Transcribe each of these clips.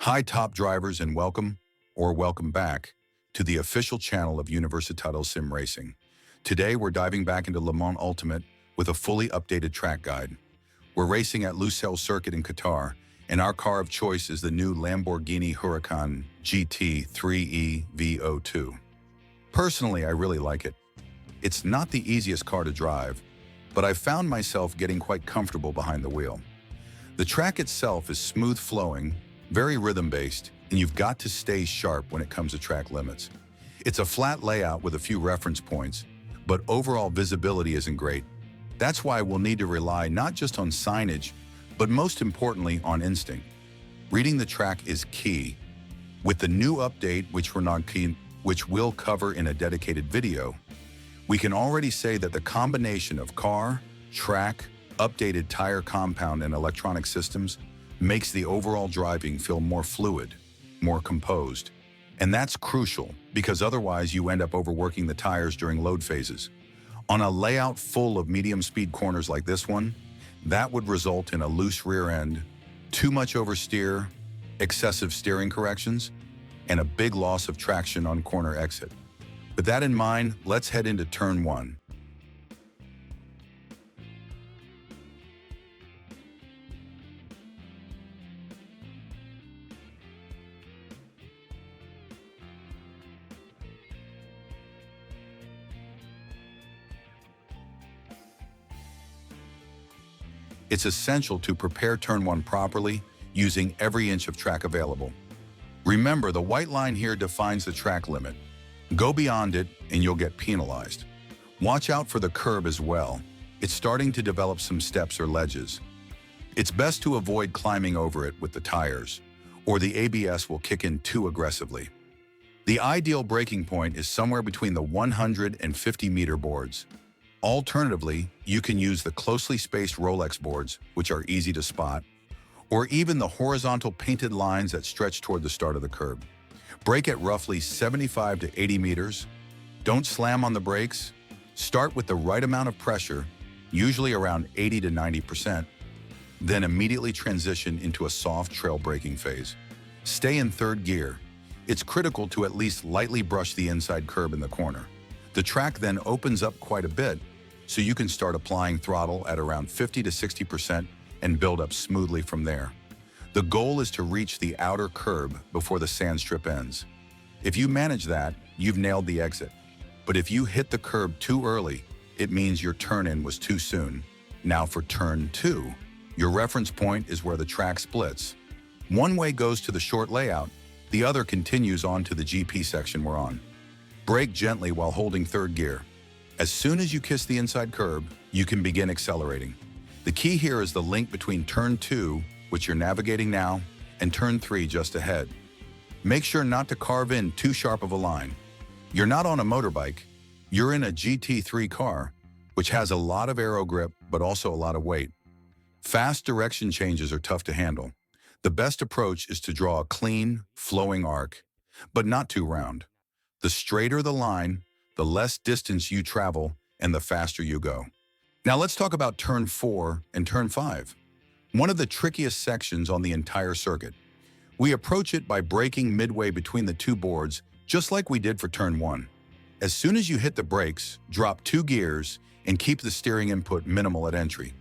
Hi, top drivers, and welcome back to the official channel of Universitato Sim Racing. Today, we're diving back into Le Mans Ultimate with a fully updated track guide. We're racing at Lusail Circuit in Qatar, and our car of choice is the new Lamborghini Huracán GT3 EVO2. Personally, I really like it. It's not the easiest car to drive, but I've found myself getting quite comfortable behind the wheel. The track itself is smooth-flowing, very rhythm-based, and you've got to stay sharp when it comes to track limits. It's a flat layout with a few reference points, but overall visibility isn't great. That's why we'll need to rely not just on signage, but most importantly on instinct. Reading the track is key. With the new update, which we'll cover in a dedicated video, we can already say that the combination of car, track, updated tire compound, and electronic systems makes the overall driving feel more fluid, more composed. And that's crucial because otherwise you end up overworking the tires during load phases. On a layout full of medium-speed corners like this one, that would result in a loose rear end, too much oversteer, excessive steering corrections, and a big loss of traction on corner exit. With that in mind, let's head into turn one. It's essential to prepare turn one properly, using every inch of track available. Remember, the white line here defines the track limit. Go beyond it and you'll get penalized. Watch out for the curb as well. It's starting to develop some steps or ledges. It's best to avoid climbing over it with the tires, or the ABS will kick in too aggressively. The ideal braking point is somewhere between the 100 and 50-meter boards. Alternatively, you can use the closely spaced Rolex boards, which are easy to spot, or even the horizontal painted lines that stretch toward the start of the curb. Brake at roughly 75 to 80 meters. Don't slam on the brakes. Start with the right amount of pressure, usually around 80 to 90%, then immediately transition into a soft trail braking phase. Stay in third gear. It's critical to at least lightly brush the inside curb in the corner. The track then opens up quite a bit, so you can start applying throttle at around 50 to 60% and build up smoothly from there. The goal is to reach the outer curb before the sand strip ends. If you manage that, you've nailed the exit. But if you hit the curb too early, it means your turn-in was too soon. Now for turn two, your reference point is where the track splits. One way goes to the short layout, the other continues on to the GP section we're on. Brake gently while holding third gear. As soon as you kiss the inside curb, you can begin accelerating. The key here is the link between turn two, which you're navigating now, and turn three just ahead. Make sure not to carve in too sharp of a line. You're not on a motorbike, you're in a GT3 car, which has a lot of aero grip, but also a lot of weight. Fast direction changes are tough to handle. The best approach is to draw a clean, flowing arc, but not too round. The straighter the line, the less distance you travel and the faster you go. Now let's talk about turn four and turn five. One of the trickiest sections on the entire circuit. We approach it by braking midway between the two boards, just like we did for turn one. As soon as you hit the brakes, drop 2 gears and keep the steering input minimal at entry.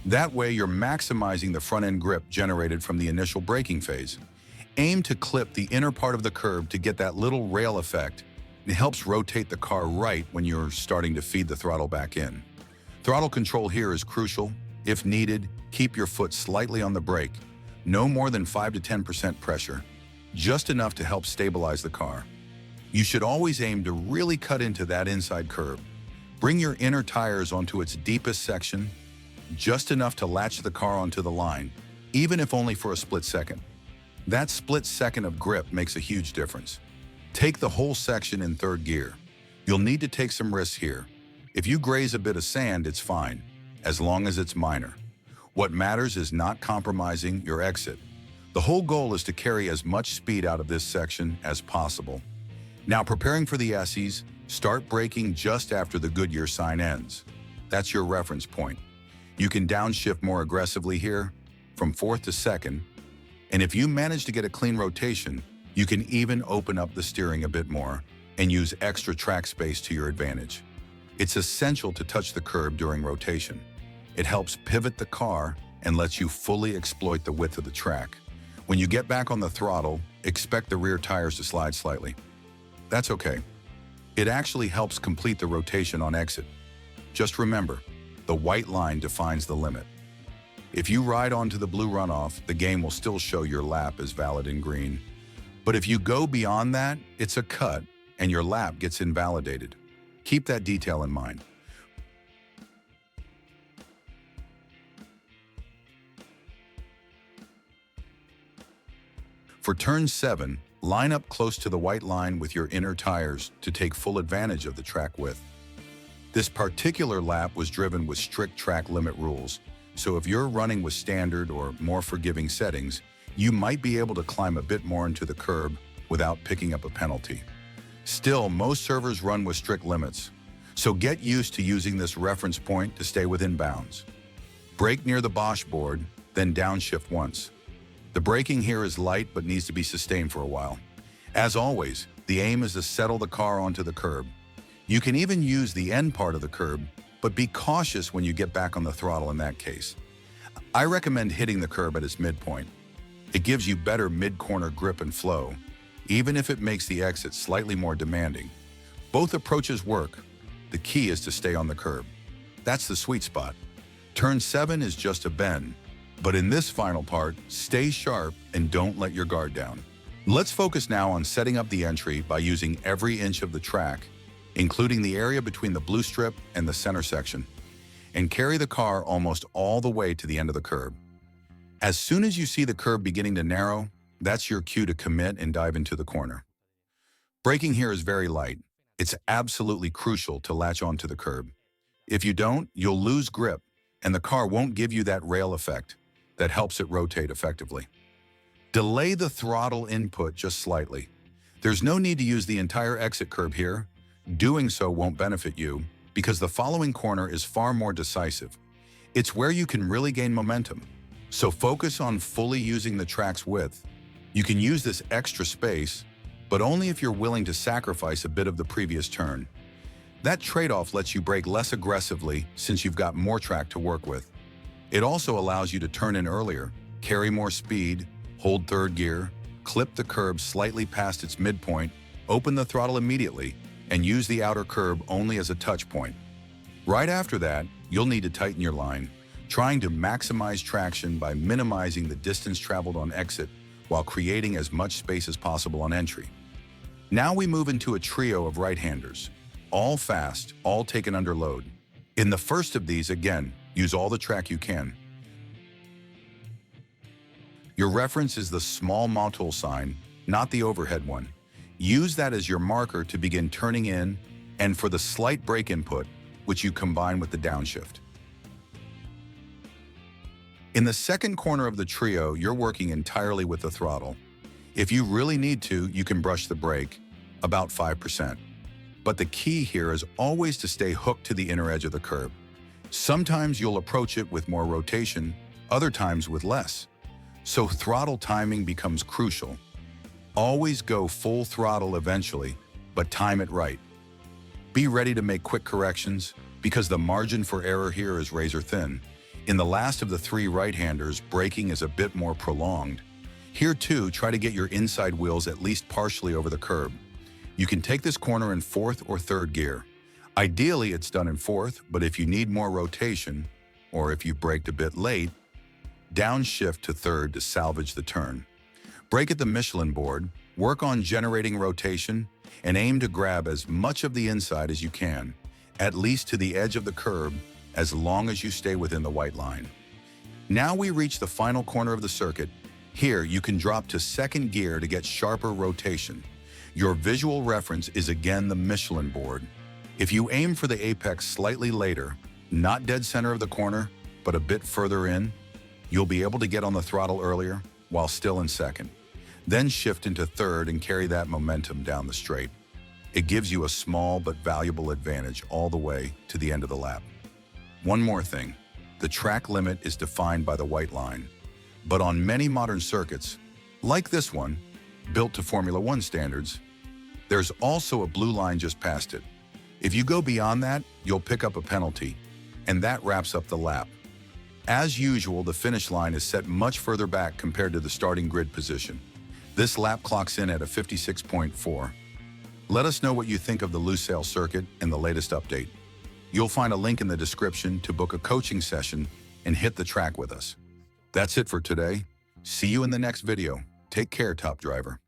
That way you're maximizing the front end grip generated from the initial braking phase. Aim to clip the inner part of the curb to get that little rail effect. It helps rotate the car right when you're starting to feed the throttle back in. Throttle control here is crucial. If needed, keep your foot slightly on the brake. No more than 5 to 10% pressure, just enough to help stabilize the car. You should always aim to really cut into that inside curb. Bring your inner tires onto its deepest section, just enough to latch the car onto the line, even if only for a split second. That split second of grip makes a huge difference. Take the whole section in third gear. You'll need to take some risks here. If you graze a bit of sand, it's fine, as long as it's minor. What matters is not compromising your exit. The whole goal is to carry as much speed out of this section as possible. Now, preparing for the S's, start braking just after the Goodyear sign ends. That's your reference point. You can downshift more aggressively here, from fourth to second, And if you manage to get a clean rotation, you can even open up the steering a bit more and use extra track space to your advantage. It's essential to touch the curb during rotation. It helps pivot the car and lets you fully exploit the width of the track. When you get back on the throttle, expect the rear tires to slide slightly. That's okay. It actually helps complete the rotation on exit. Just remember, the white line defines the limit. If you ride onto the blue runoff, the game will still show your lap as valid in green. But if you go beyond that, it's a cut and your lap gets invalidated. Keep that detail in mind. For turn 7, line up close to the white line with your inner tires to take full advantage of the track width. This particular lap was driven with strict track limit rules, so if you're running with standard or more forgiving settings, you might be able to climb a bit more into the curb without picking up a penalty. Still, most servers run with strict limits, so get used to using this reference point to stay within bounds. Brake near the Bosch board, then downshift once. The braking here is light but needs to be sustained for a while. As always, the aim is to settle the car onto the curb. You can even use the end part of the curb, but be cautious when you get back on the throttle in that case. I recommend hitting the curb at its midpoint. It gives you better mid-corner grip and flow, even if it makes the exit slightly more demanding. Both approaches work. The key is to stay on the curb. That's the sweet spot. Turn 7 is just a bend, but in this final part, stay sharp and don't let your guard down. Let's focus now on setting up the entry by using every inch of the track, including the area between the blue strip and the center section, and carry the car almost all the way to the end of the curb. As soon as you see the curb beginning to narrow, that's your cue to commit and dive into the corner. Braking here is very light. It's absolutely crucial to latch onto the curb. If you don't, you'll lose grip, and the car won't give you that rail effect that helps it rotate effectively. Delay the throttle input just slightly. There's no need to use the entire exit curb here. Doing so won't benefit you because the following corner is far more decisive. It's where you can really gain momentum. So focus on fully using the track's width. You can use this extra space, but only if you're willing to sacrifice a bit of the previous turn. That trade-off lets you brake less aggressively since you've got more track to work with. It also allows you to turn in earlier, carry more speed, hold third gear, clip the curb slightly past its midpoint, open the throttle immediately, and use the outer curb only as a touch point. Right after that, you'll need to tighten your line, trying to maximize traction by minimizing the distance traveled on exit while creating as much space as possible on entry. Now we move into a trio of right-handers, all fast, all taken under load. In the first of these, again, use all the track you can. Your reference is the small Motul sign, not the overhead one. Use that as your marker to begin turning in and for the slight brake input, which you combine with the downshift. In the second corner of the trio, you're working entirely with the throttle. If you really need to, you can brush the brake, about 5%. But the key here is always to stay hooked to the inner edge of the curb. Sometimes you'll approach it with more rotation, other times with less. So throttle timing becomes crucial. Always go full throttle eventually, but time it right. Be ready to make quick corrections because the margin for error here is razor thin. In the last of the three right-handers, braking is a bit more prolonged. Here too, try to get your inside wheels at least partially over the curb. You can take this corner in fourth or third gear. Ideally, it's done in fourth, but if you need more rotation, or if you braked a bit late, downshift to third to salvage the turn. Brake at the Michelin board, work on generating rotation, and aim to grab as much of the inside as you can, at least to the edge of the curb, as long as you stay within the white line. Now we reach the final corner of the circuit. Here, you can drop to second gear to get sharper rotation. Your visual reference is again the Michelin board. If you aim for the apex slightly later, not dead center of the corner, but a bit further in, you'll be able to get on the throttle earlier while still in second. Then shift into third and carry that momentum down the straight. It gives you a small but valuable advantage all the way to the end of the lap. One more thing, the track limit is defined by the white line. But on many modern circuits, like this one, built to Formula One standards, there's also a blue line just past it. If you go beyond that, you'll pick up a penalty, and that wraps up the lap. As usual, the finish line is set much further back compared to the starting grid position. This lap clocks in at a 56.4. Let us know what you think of the Lusail Circuit and the latest update. You'll find a link in the description to book a coaching session and hit the track with us. That's it for today. See you in the next video. Take care, top driver.